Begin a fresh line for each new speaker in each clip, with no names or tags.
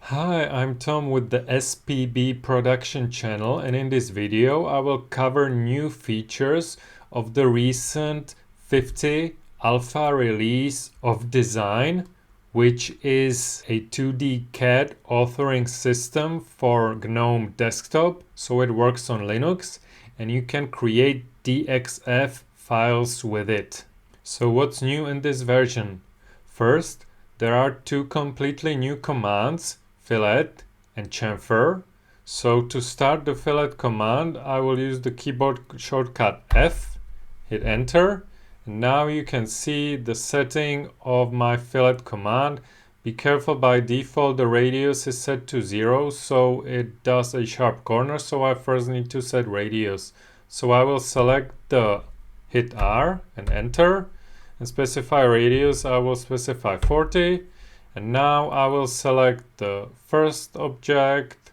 Hi, I'm Tom with the SPB production channel, and in this video I will cover new features of the recent 50 alpha release of Design, which is a 2D CAD authoring system for GNOME desktop, so it works on Linux and you can create DXF files with it. So what's new in this version? First, there are two completely new commands, Fillet and Chamfer. So to start the Fillet command, I will use the keyboard shortcut F, hit enter. And now you can see the setting of my Fillet command. Be careful, by default the radius is set to 0, so it does a sharp corner, so I first need to set radius. So I will select the hit R and enter, and specify radius. I will specify 40, and now I will select the first object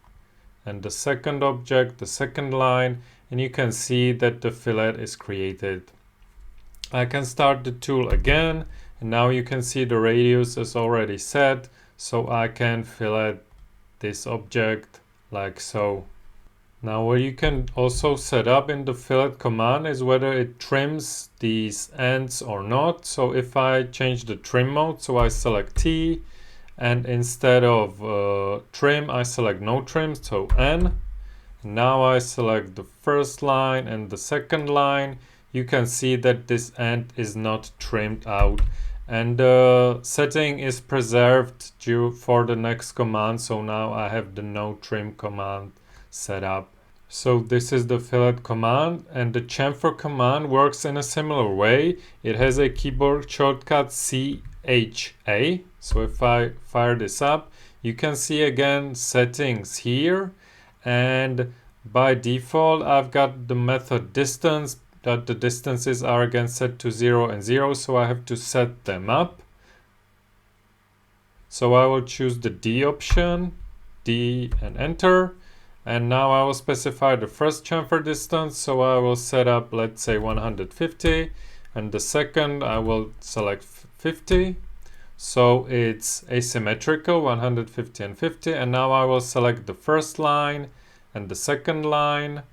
and the second object, the second line, and you can see that the fillet is created. I can start the tool again, and now you can see the radius is already set, so I can fillet this object like so. Now what you can also set up in the fillet command is whether it trims these ends or not. So if I change the trim mode, so I select T, and instead of trim I select no trim, so N. Now I select the first line and the second line. You can see that this end is not trimmed out, and the setting is preserved for the next command. So now I have the no trim command set up. So this is the fillet command, and the chamfer command works in a similar way. It has a keyboard shortcut CHA. So if I fire this up, you can see again settings here, and by default I've got the method distance, that the distances are again set to 0 and 0, so I have to set them up. So I will choose the D option, D, and enter. And now I will specify the first chamfer distance, so I will set up, let's say 150, and the second I will select 50. So it's asymmetrical, 150 and 50, and now I will select the first line and the second line.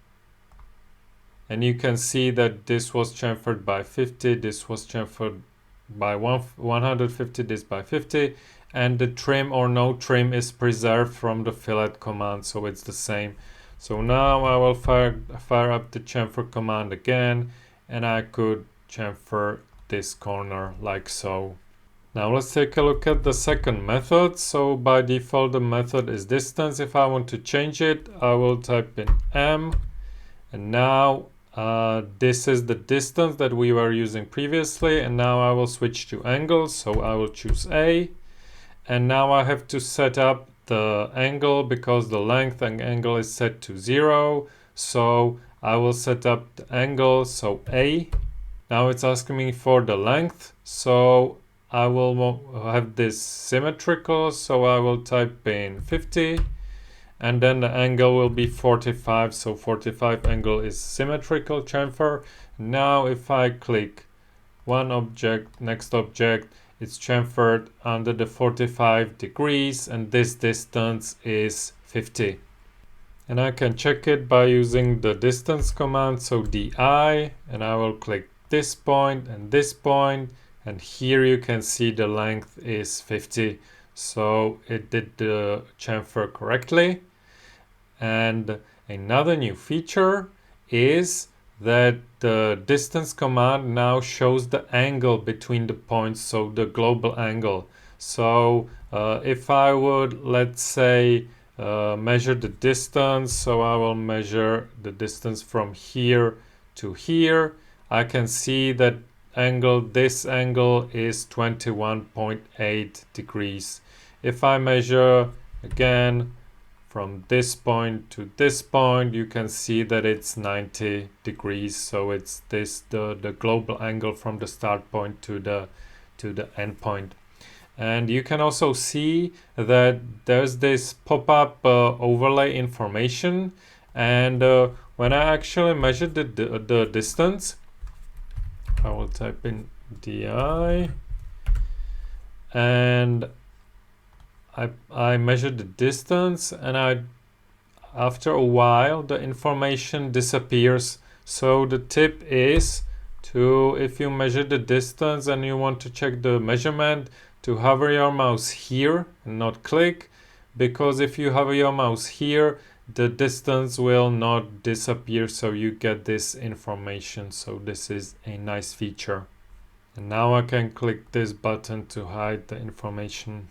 And you can see that this was chamfered by 50, this was chamfered by 150, this by 50. And the trim or no trim is preserved from the fillet command, so it's the same. So now I will fire up the chamfer command again, and I could chamfer this corner like so. Now let's take a look at the second method. So by default the method is distance. If I want to change it, I will type in M, and now this is the distance that we were using previously, and now I will switch to angle, so I will choose A. And now I have to set up the angle because the length and angle is set to 0. So I will set up the angle, so A. Now it's asking me for the length. So I will have this symmetrical, so I will type in 50. And then the angle will be 45. So 45 angle is symmetrical chamfer. Now if I click one object, next object, it's chamfered under the 45 degrees, and this distance is 50. And I can check it by using the distance command, so DI, and I will click this point, and here you can see the length is 50. So it did the chamfer correctly. And another new feature is that the distance command now shows the angle between the points, so the global angle. So if I would, let's say, measure the distance, so I will measure the distance from here to here, I can see that this angle is 21.8 degrees. If I measure again from this point to this point, you can see that it's 90 degrees. So it's the global angle from the start point to the end point. And you can also see that there's this pop-up overlay information. And when I actually measured the distance, I will type in DI, and I measure the distance, and after a while the information disappears. So the tip is to, if you measure the distance and you want to check the measurement, to hover your mouse here and not click, because if you hover your mouse here, the distance will not disappear, so you get this information. So this is a nice feature. And now I can click this button to hide the information.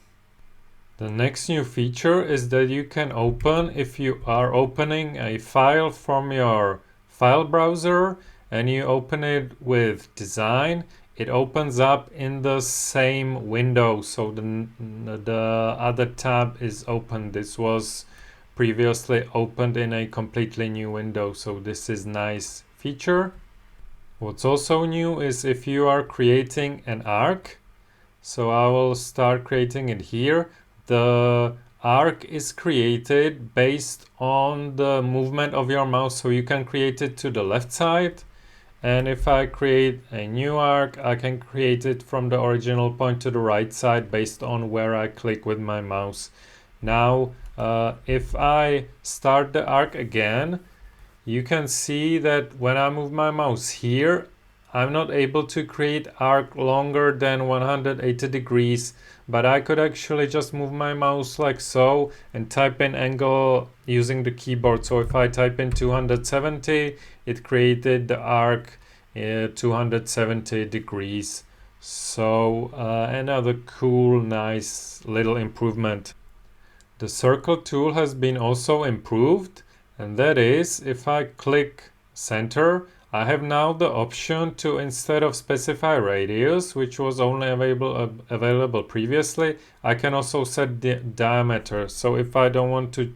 The next new feature is that you can open, if you are opening a file from your file browser and you open it with design, it opens up in the same window. So the other tab is open. This was previously opened in a completely new window. So this is nice feature. What's also new is if you are creating an arc. So I will start creating it here. The arc is created based on the movement of your mouse, so you can create it to the left side, and if I create a new arc, I can create it from the original point to the right side based on where I click with my mouse. Now if I start the arc again, you can see that when I move my mouse here, I'm not able to create arc longer than 180 degrees, but I could actually just move my mouse like so and type in angle using the keyboard. So if I type in 270, it created the arc 270 degrees. So another cool, nice little improvement. The circle tool has been also improved, and that is, if I click center, I have now the option to, instead of specify radius, which was only available previously, I can also set the diameter. So if I don't want to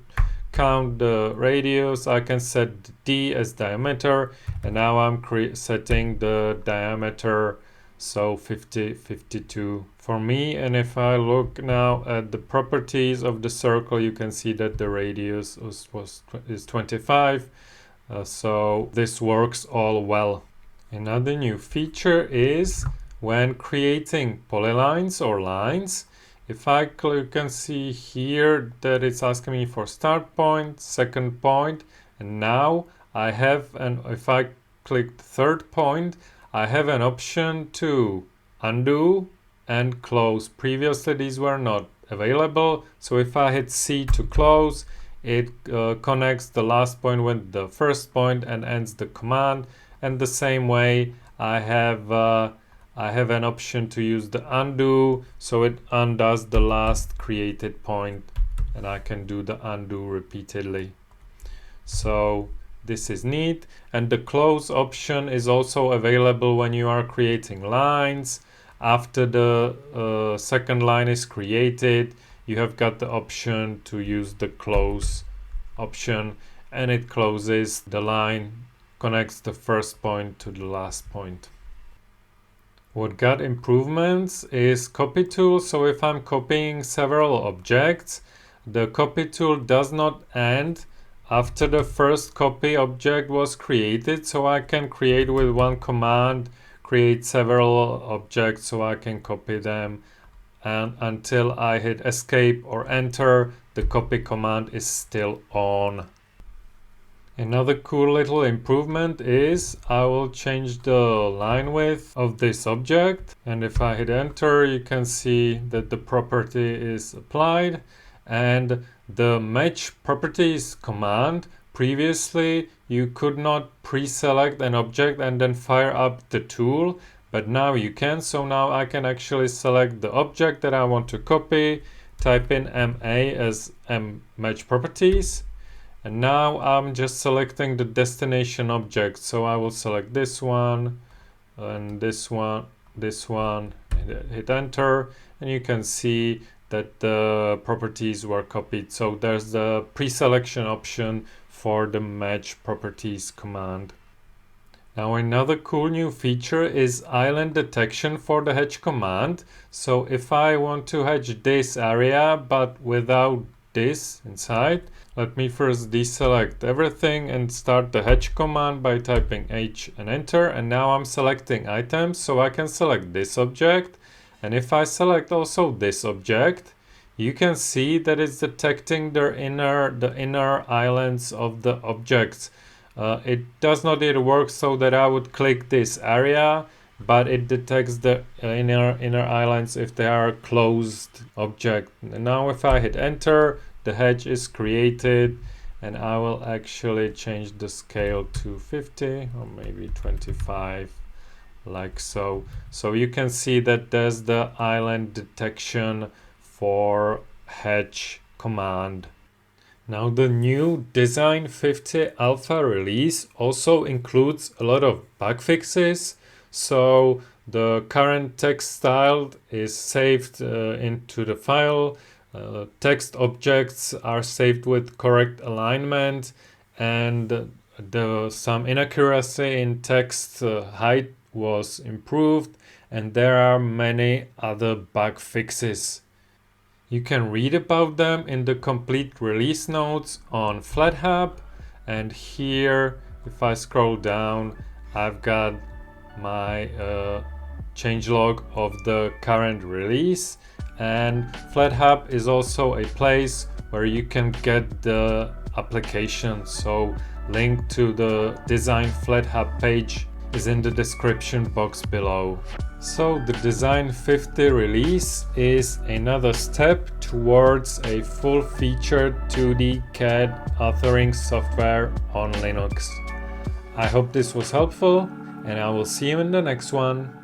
count the radius, I can set D as diameter, and now I'm setting the diameter, so 52 for me. And if I look now at the properties of the circle, you can see that the radius is 25. So this works all well. Another new feature is when creating polylines or lines. If I click, you can see here that it's asking me for start point, second point, and now I have if I click third point, I have an option to undo and close. Previously these were not available, so if I hit C to close, it connects the last point with the first point and ends the command. And the same way I have an option to use the undo, so it undoes the last created point, and I can do the undo repeatedly. So this is neat. And the close option is also available when you are creating lines. After the second line is created, you have got the option to use the close option, and it closes the line, connects the first point to the last point. What got improvements is copy tool. So if I'm copying several objects, the copy tool does not end after the first copy object was created, so I can create with one command, create several objects, so I can copy them, and until I hit escape or enter, the copy command is still on. Another cool little improvement is I will change the line width of this object, and if I hit enter, you can see that the property is applied. And the MatchProperties command, previously you could not pre-select an object and then fire up the tool, but now you can. So now I can actually select the object that I want to copy, type in MA as MatchProperties, and now I'm just selecting the destination object. So I will select this one and this one, hit enter, and you can see that the properties were copied. So there's the pre-selection option for the MatchProperties command. Now another cool new feature is island detection for the hatch command. So if I want to hatch this area but without this inside, let me first deselect everything and start the hatch command by typing H and enter. And now I'm selecting items, so I can select this object. And if I select also this object, you can see that it's detecting the inner islands of the objects. It does not yet work so that I would click this area, but it detects the inner islands if they are a closed object. And now if I hit enter, the hedge is created, and I will actually change the scale to 50 or maybe 25, like so. So you can see that there's the island detection for hedge command. Now the new Design 50 alpha release also includes a lot of bug fixes. So the current text style is saved into the file. Text objects are saved with correct alignment, and some inaccuracy in text height was improved, and there are many other bug fixes. You can read about them in the complete release notes on FlatHub, and here if I scroll down, I've got my changelog of the current release, and FlatHub is also a place where you can get the application. So link to the Design FlatHub page is in the description box below. So the Design 50 release is another step towards a full-featured 2D CAD authoring software on Linux. I hope this was helpful, and I will see you in the next one.